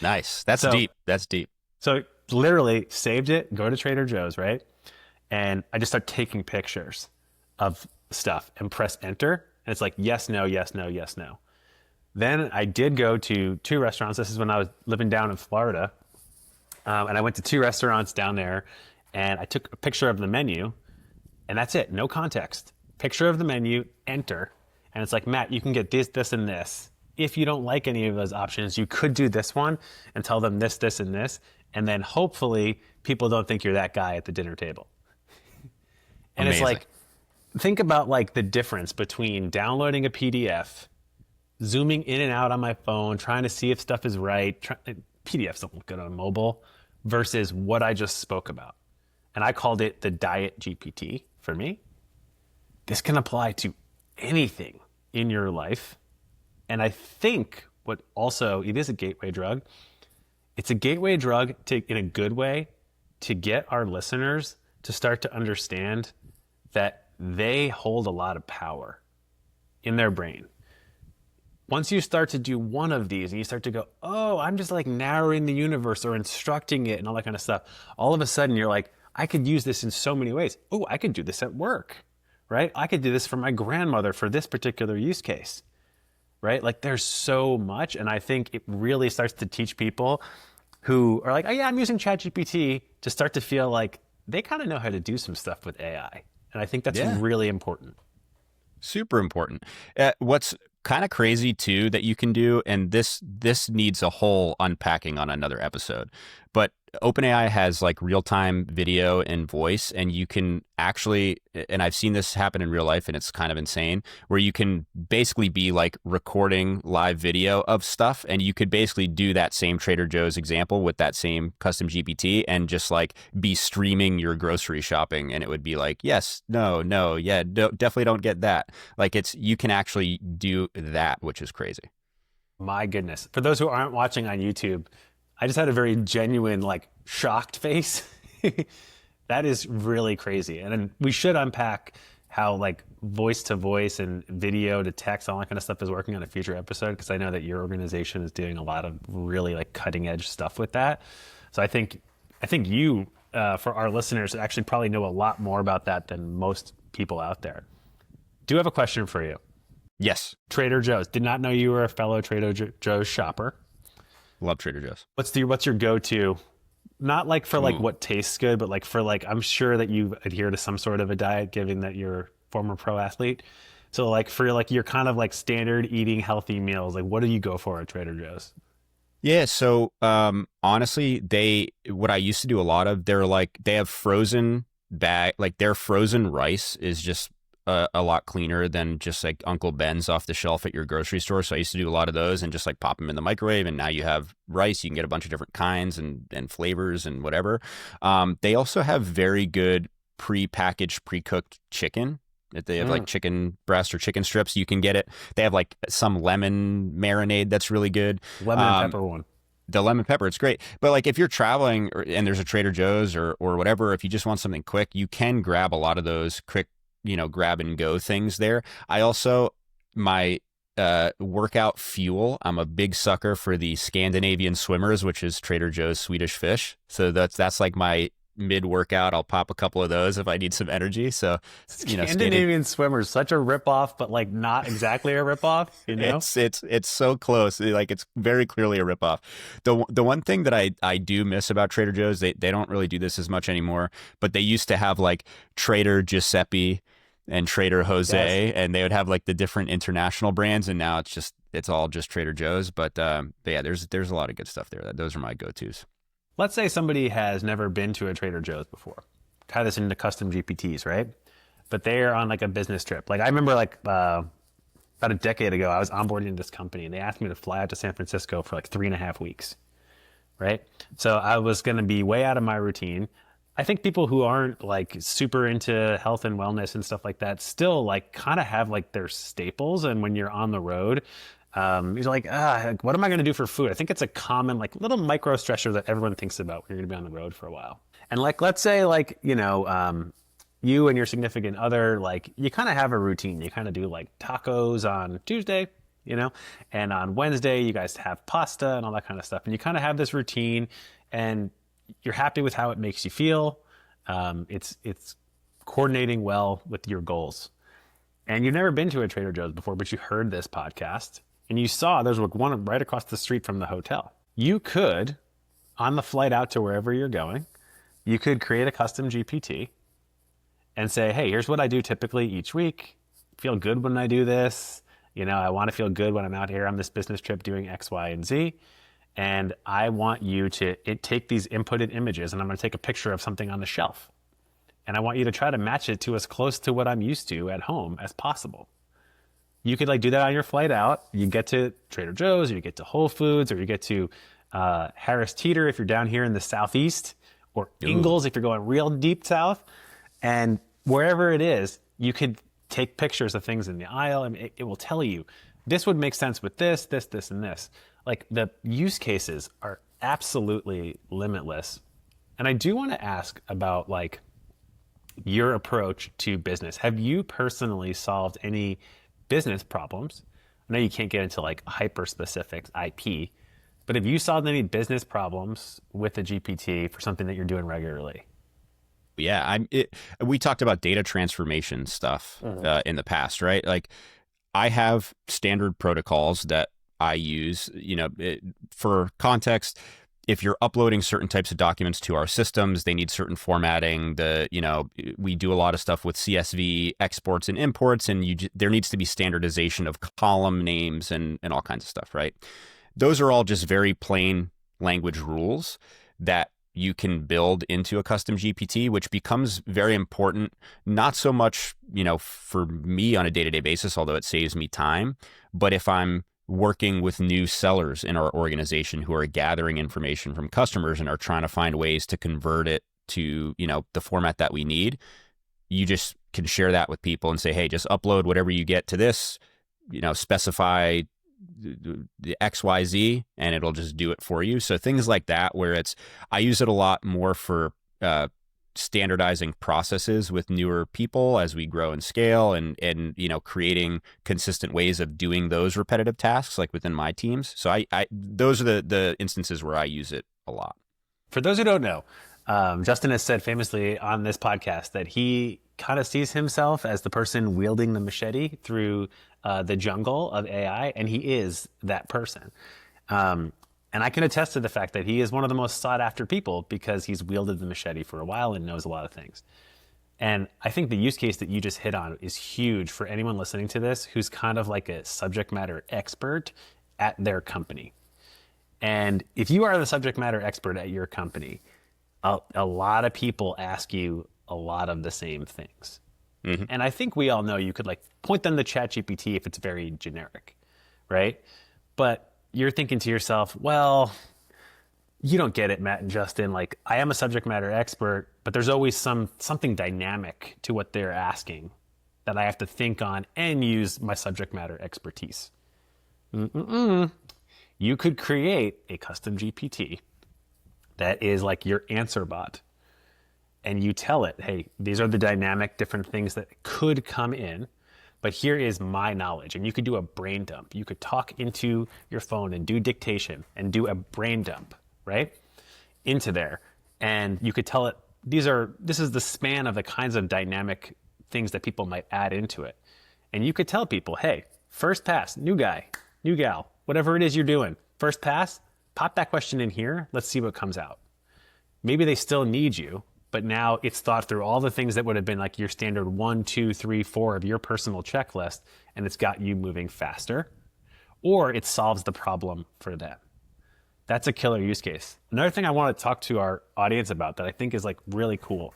Nice. That's deep. That's deep. So literally saved it, go to Trader Joe's, right? And I just start taking pictures of stuff and press enter. And it's like, yes, no, yes, no, yes, no. Then I did go to 2 restaurants. This is when I was living down in Florida. And I went to 2 restaurants down there and I took a picture of the menu and that's it. No context. Picture of the menu, enter. And it's like, Matt, you can get this, this, and this. If you don't like any of those options, you could do this one and tell them this, this, and this. And then hopefully people don't think you're that guy at the dinner table. And Amazing. It's like, think about like the difference between downloading a PDF, zooming in and out on my phone, trying to see if stuff is right. PDFs don't look good on mobile versus what I just spoke about. And I called it the Diet GPT for me. This can apply to anything in your life. And I think what also, it is a gateway drug. It's a gateway drug in a good way to get our listeners to start to understand that they hold a lot of power in their brain. Once you start to do one of these and you start to go, oh, I'm just like narrowing the universe or instructing it and all that kind of stuff, all of a sudden you're like, I could use this in so many ways. Oh, I could do this at work, right? I could do this for my grandmother for this particular use case, right? Like there's so much. And I think it really starts to teach people who are like, oh yeah, I'm using ChatGPT, to start to feel like they kind of know how to do some stuff with AI. And I think that's really important. Super important. What's kind of crazy too that you can do, and this needs a whole unpacking on another episode, But OpenAI has like real-time video and voice, and you can actually, and I've seen this happen in real life, and it's kind of insane, where you can basically be like recording live video of stuff, and you could basically do that same Trader Joe's example with that same custom GPT and just like be streaming your grocery shopping, and it would be like, yes, no, no, yeah, definitely don't get that. Like you can actually do that, which is crazy. My goodness. For those who aren't watching on YouTube, I just had a very genuine, like, shocked face. That is really crazy. And then we should unpack how, like, voice to voice and video to text, all that kind of stuff is working on a future episode, because I know that your organization is doing a lot of really, like, cutting edge stuff with that. So I think you, for our listeners, actually probably know a lot more about that than most people out there. Do have a question for you. Yes. Trader Joe's. Did not know you were a fellow Trader Joe's shopper. Love Trader Joe's. What's your go-to? Not like for like what tastes good, but like for like, I'm sure that you adhere to some sort of a diet, given that you're a former pro athlete. So like for like your kind of like standard eating healthy meals, like what do you go for at Trader Joe's? Yeah, so honestly, what I used to do a lot of, they have frozen like their frozen rice is just a lot cleaner than just like Uncle Ben's off the shelf at your grocery store. So I used to do a lot of those and just like pop them in the microwave. And now you have rice. You can get a bunch of different kinds and flavors and whatever. They also have very good pre-packaged, pre-cooked chicken. They have like chicken breast or chicken strips. You can get it. They have like some lemon marinade that's really good. Lemon and pepper one. The lemon pepper, it's great. But like if you're traveling and there's a Trader Joe's or whatever, if you just want something quick, you can grab a lot of those quick, grab and go things there. I also, my workout fuel, I'm a big sucker for the Scandinavian Swimmers, which is Trader Joe's Swedish fish. So that's like my mid-workout. I'll pop a couple of those if I need some energy. So, Scandinavian Swimmers, such a ripoff, but like not exactly a ripoff, It's so close. Like it's very clearly a ripoff. The one thing that I do miss about Trader Joe's, they don't really do this as much anymore, but they used to have like Trader Giuseppe and Trader Jose, yes. And they would have like the different international brands, and now it's all just Trader Joe's. But yeah, there's a lot of good stuff there. Those are my go-tos. Let's say somebody has never been to a Trader Joe's before. Tie this into custom GPTs, right? But they're on like a business trip. Like I remember like about a decade ago, I was onboarding this company and they asked me to fly out to San Francisco for like 3.5 weeks, right? So I was going to be way out of my routine. I think people who aren't like super into health and wellness and stuff like that still like kind of have like their staples. And when you're on the road, you're like, what am I going to do for food? I think it's a common like little micro stressor that everyone thinks about when you're going to be on the road for a while. And like, let's say like, you and your significant other, like you kind of have a routine. You kind of do like tacos on Tuesday, and on Wednesday you guys have pasta and all that kind of stuff. And you kind of have this routine and you're happy with how it makes you feel. It's coordinating well with your goals. And you've never been to a Trader Joe's before, but you heard this podcast and you saw there's one right across the street from the hotel. You could, on the flight out to wherever you're going, you could create a custom GPT and say, hey, here's what I do typically each week. Feel good when I do this. I want to feel good when I'm out here on this business trip doing X, Y, and Z. And I want you to take these inputted images and I'm going to take a picture of something on the shelf. And I want you to try to match it to as close to what I'm used to at home as possible. You could like do that on your flight out. You get to Trader Joe's, or you get to Whole Foods, or you get to Harris Teeter if you're down here in the Southeast, or Ingles if you're going real deep south. And wherever it is, you could take pictures of things in the aisle and it will tell you, this would make sense with this, this, this, and this. Like the use cases are absolutely limitless. And I do want to ask about like your approach to business. Have you personally solved any business problems? I know you can't get into like hyper specifics IP, but have you solved any business problems with a GPT for something that you're doing regularly? Yeah, we talked about data transformation stuff in the past, right? Like I have standard protocols that I use, for context. If you're uploading certain types of documents to our systems, they need certain formatting. We do a lot of stuff with CSV exports and imports, and there needs to be standardization of column names and all kinds of stuff, right? Those are all just very plain language rules that you can build into a custom GPT, which becomes very important, not so much, for me on a day-to-day basis, although it saves me time, but if I'm working with new sellers in our organization who are gathering information from customers and are trying to find ways to convert it to, the format that we need, you just can share that with people and say, hey, just upload whatever you get to this, specify the XYZ, and it'll just do it for you. So things like that, where I use it a lot more for standardizing processes with newer people as we grow and scale, and creating consistent ways of doing those repetitive tasks like within my teams. So I those are the instances where I use it a lot. For those who don't know, Justin has said famously on this podcast that he kind of sees himself as the person wielding the machete through the jungle of AI, and he is that person. And I can attest to the fact that he is one of the most sought after people because he's wielded the machete for a while and knows a lot of things. And I think the use case that you just hit on is huge for anyone listening to this who's kind of like a subject matter expert at their company. And if you are the subject matter expert at your company, a lot of people ask you a lot of the same things. Mm-hmm. And I think we all know you could point them to ChatGPT if it's very generic, right? But you're thinking to yourself, well, you don't get it, Matt and Justin. I am a subject matter expert, but there's always something dynamic to what they're asking that I have to think on and use my subject matter expertise. You could create a custom GPT that is like your answer bot. And you tell it, hey, these are the dynamic different things that could come in, but here is my knowledge. And you could do a brain dump. You could talk into your phone and do dictation and do a brain dump, right? Into there. And you could tell it, this is the span of the kinds of dynamic things that people might add into it. And you could tell people, hey, first pass, new guy, new gal, whatever it is you're doing, first pass, pop that question in here. Let's see what comes out. Maybe they still need you, but now it's thought through all the things that would have been like your standard 1, 2, 3, 4 of your personal checklist, and it's got you moving faster, or it solves the problem for them. That's a killer use case. Another thing I want to talk to our audience about that I think is really cool,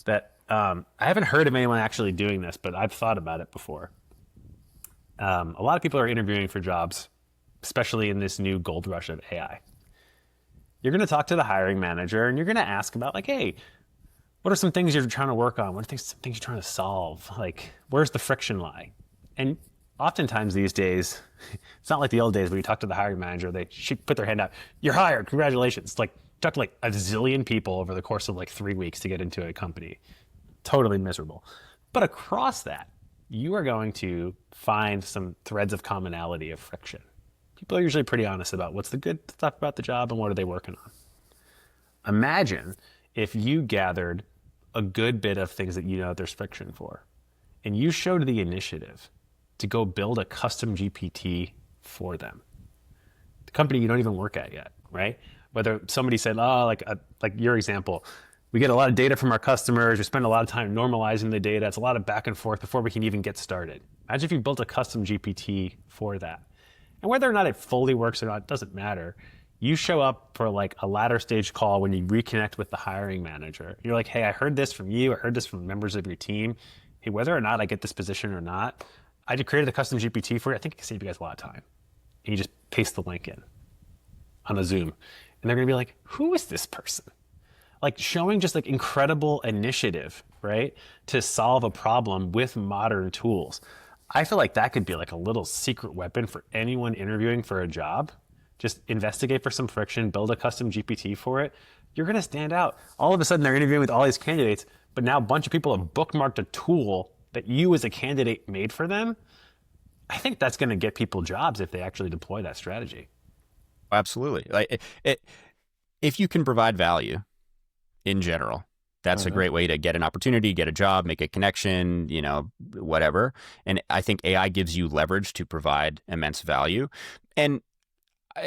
that I haven't heard of anyone actually doing this, but I've thought about it before. A lot of people are interviewing for jobs, especially in this new gold rush of AI. You're going to talk to the hiring manager and you're going to ask about hey, what are some things you're trying to work on? What are some things you're trying to solve? Where's the friction lie? And oftentimes these days, it's not like the old days where you talk to the hiring manager, they put their hand out, you're hired, congratulations. Talk to a zillion people over the course of 3 weeks to get into a company. Totally miserable. But across that, you are going to find some threads of commonality of friction. People are usually pretty honest about what's the good stuff about the job and what are they working on. Imagine if you gathered a good bit of things that you know there's friction for, and you showed the initiative to go build a custom GPT for them. The company you don't even work at yet, right? Whether somebody said, like your example, we get a lot of data from our customers, we spend a lot of time normalizing the data, it's a lot of back and forth before we can even get started. Imagine if you built a custom GPT for that. And whether or not it fully works or not, doesn't matter. You show up for a latter stage call when you reconnect with the hiring manager. You're like, hey, I heard this from you. I heard this from members of your team. Hey, whether or not I get this position or not, I just created a custom GPT for you. I think it can save you guys a lot of time. And you just paste the link in on a Zoom. And they're going to be like, who is this person? Showing just incredible initiative, right? To solve a problem with modern tools. I feel like that could be a little secret weapon for anyone interviewing for a job. Just investigate for some friction, build a custom GPT for it. You're going to stand out. All of a sudden, they're interviewing with all these candidates, but now a bunch of people have bookmarked a tool that you as a candidate made for them. I think that's going to get people jobs if they actually deploy that strategy. Absolutely. If you can provide value in general, that's a great way to get an opportunity, get a job, make a connection, whatever. And I think AI gives you leverage to provide immense value. And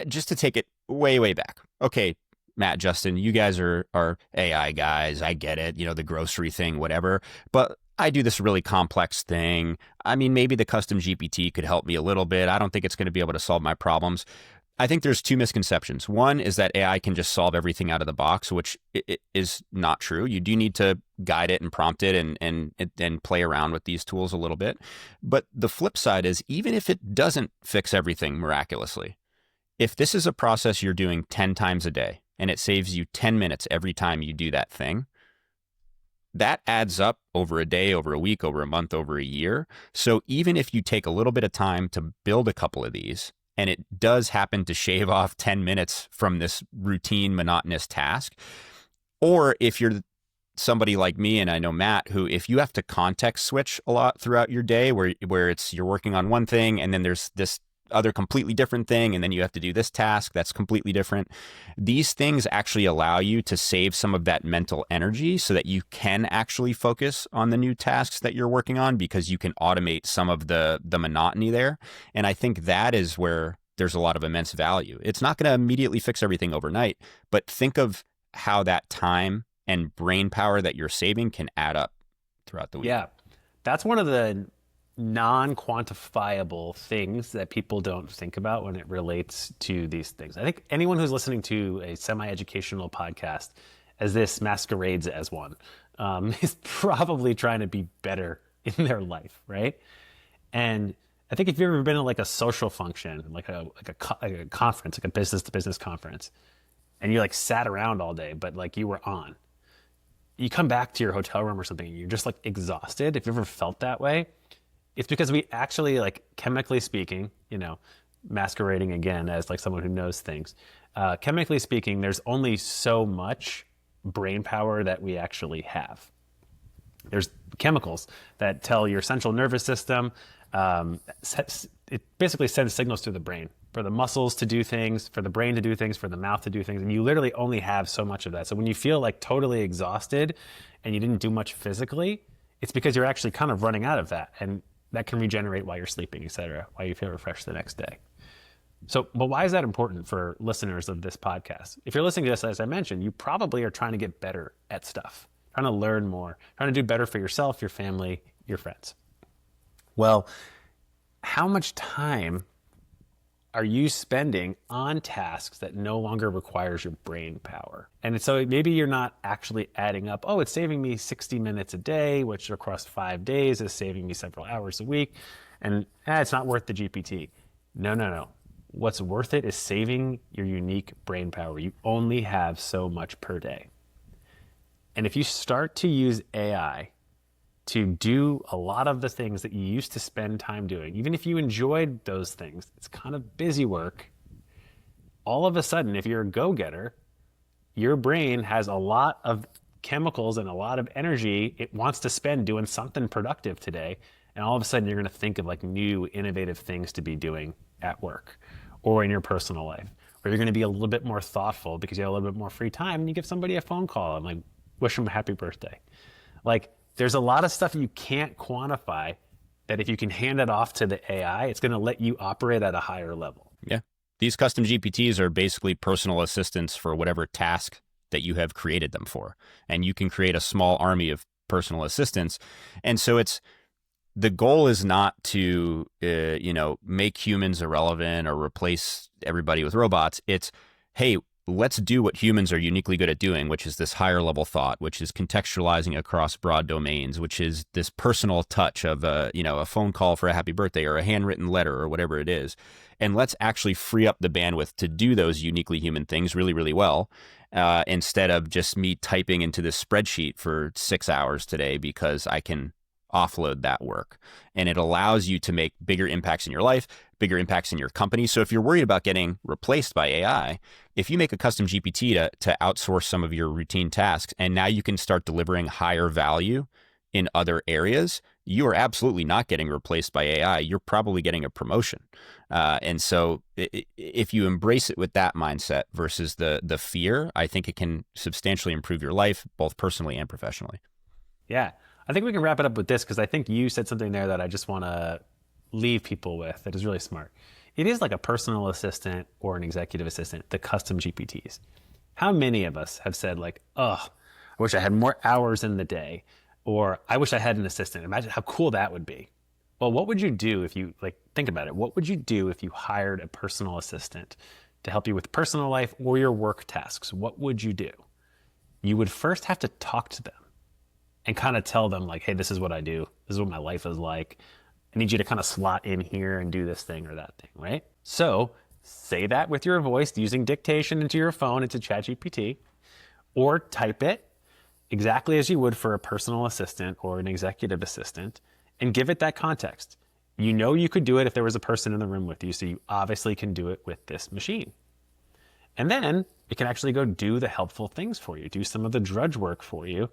just to take it way, way back. Okay, Matt, Justin, you guys are AI guys. I get it, the grocery thing, whatever. But I do this really complex thing. I mean, maybe the custom GPT could help me a little bit. I don't think it's going to be able to solve my problems. I think there's two misconceptions. One is that AI can just solve everything out of the box, which is not true. You do need to guide it and prompt it and play around with these tools a little bit. But the flip side is, even if it doesn't fix everything miraculously, if this is a process you're doing 10 times a day and it saves you 10 minutes every time you do that thing, that adds up over a day, over a week, over a month, over a year. So even if you take a little bit of time to build a couple of these, and it does happen to shave off 10 minutes from this routine, monotonous task, or if you're somebody like me, and I know Matt, who, if you have to context switch a lot throughout your day, where you're working on one thing and then there's this other completely different thing, and then you have to do this task that's completely different. These things actually allow you to save some of that mental energy so that you can actually focus on the new tasks that you're working on, because you can automate some of the monotony there. And I think that is where there's a lot of immense value. It's not going to immediately fix everything overnight, but think of how that time and brain power that you're saving can add up throughout the week. Yeah, that's one of the non-quantifiable things that people don't think about when it relates to these things. I think anyone who's listening to a semi-educational podcast, as this masquerades as one, is probably trying to be better in their life, right? And I think if you've ever been at like a social function, like a conference, like a business-to-business conference, and you like sat around all day, but like you were on, you come back to your hotel room or something, and you're just like exhausted. If you ever felt that way, it's because we actually, like, chemically speaking, masquerading again as like someone who knows things, chemically speaking, there's only so much brain power that we actually have. There's chemicals that tell your central nervous system, it basically sends signals to the brain for the muscles to do things, for the brain to do things, for the mouth to do things. And you literally only have so much of that. So when you feel like totally exhausted and you didn't do much physically, it's because you're actually kind of running out of that. And that can regenerate while you're sleeping, et cetera, while you feel refreshed the next day. So, but why is that important for listeners of this podcast? If you're listening to this, as I mentioned, you probably are trying to get better at stuff, trying to learn more, trying to do better for yourself, your family, your friends. Well, how much time are you spending on tasks that no longer requires your brain power? And so maybe you're not actually adding up, oh, it's saving me 60 minutes a day, which across 5 days is saving me several hours a week, and it's not worth the GPT. No. What's worth it is saving your unique brain power. You only have so much per day. And if you start to use AI to do a lot of the things that you used to spend time doing, even if you enjoyed those things, it's kind of busy work. All of a sudden, if you're a go-getter, your brain has a lot of chemicals and a lot of energy it wants to spend doing something productive today. And all of a sudden, you're going to think of like new, innovative things to be doing at work or in your personal life. Or you're going to be a little bit more thoughtful because you have a little bit more free time and you give somebody a phone call and like wish them a happy birthday. Like, there's a lot of stuff you can't quantify that if you can hand it off to the AI, it's going to let you operate at a higher level. Yeah. These custom GPTs are basically personal assistants for whatever task that you have created them for. And you can create a small army of personal assistants. And so the goal is not to, make humans irrelevant or replace everybody with robots. It's, hey, let's do what humans are uniquely good at doing, which is this higher level thought, which is contextualizing across broad domains, which is this personal touch of a phone call for a happy birthday or a handwritten letter or whatever it is. And let's actually free up the bandwidth to do those uniquely human things really, really well, instead of just me typing into this spreadsheet for 6 hours today because I can offload that work. And it allows you to make bigger impacts in your life, bigger impacts in your company. So if you're worried about getting replaced by AI, if you make a custom GPT to outsource some of your routine tasks, and now you can start delivering higher value in other areas, you are absolutely not getting replaced by AI. You're probably getting a promotion. And so if you embrace it with that mindset versus the fear, I think it can substantially improve your life, both personally and professionally. Yeah. I think we can wrap it up with this because I think you said something there that I just want to leave people with that is really smart. It is like a personal assistant or an executive assistant, the custom GPTs. How many of us have said like, oh, I wish I had more hours in the day, or I wish I had an assistant. Imagine how cool that would be. Well, what would you do if you, think about it. What would you do if you hired a personal assistant to help you with personal life or your work tasks, what would you do? You would first have to talk to them and kind of tell them like, hey, this is what I do. This is what my life is like. I need you to kind of slot in here and do this thing or that thing, right? So say that with your voice using dictation into your phone, into ChatGPT, or type it exactly as you would for a personal assistant or an executive assistant and give it that context. You know you could do it if there was a person in the room with you, so you obviously can do it with this machine. And then it can actually go do the helpful things for you, do some of the drudge work for you.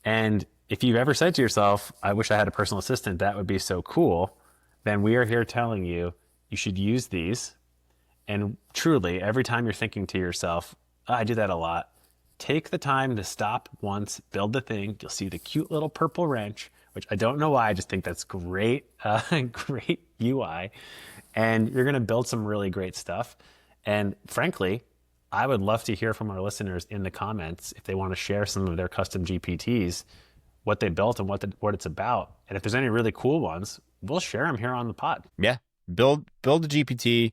And if you've ever said to yourself, I wish I had a personal assistant, that would be so cool, then we are here telling you, you should use these. And truly, every time you're thinking to yourself, oh, I do that a lot, take the time to stop once, build the thing. You'll see the cute little purple wrench, which I don't know why, I just think that's great, great UI. And you're going to build some really great stuff. And frankly, I would love to hear from our listeners in the comments if they want to share some of their custom GPTs, what they built and what it's about. And if there's any really cool ones, we'll share them here on the pod. Yeah. Build a GPT,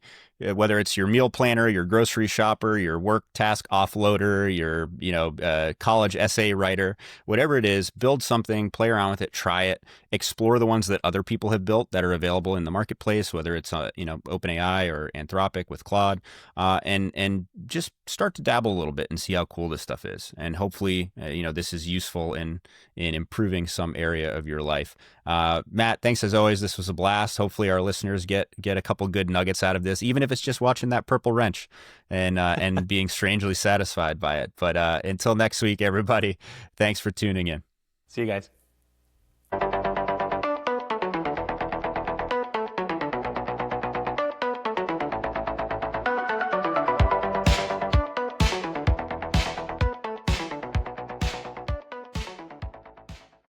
whether it's your meal planner, your grocery shopper, your work task offloader, your college essay writer, whatever it is. Build something, play around with it, try it, explore the ones that other people have built that are available in the marketplace, whether it's OpenAI or Anthropic with Claude, and just start to dabble a little bit and see how cool this stuff is. And hopefully, this is useful in improving some area of your life. Matt, thanks as always. This was a blast. Hopefully, our listeners get a couple good nuggets out of this, even if it's just watching that purple wrench and being strangely satisfied by it. But until next week, everybody, thanks for tuning in. See you guys.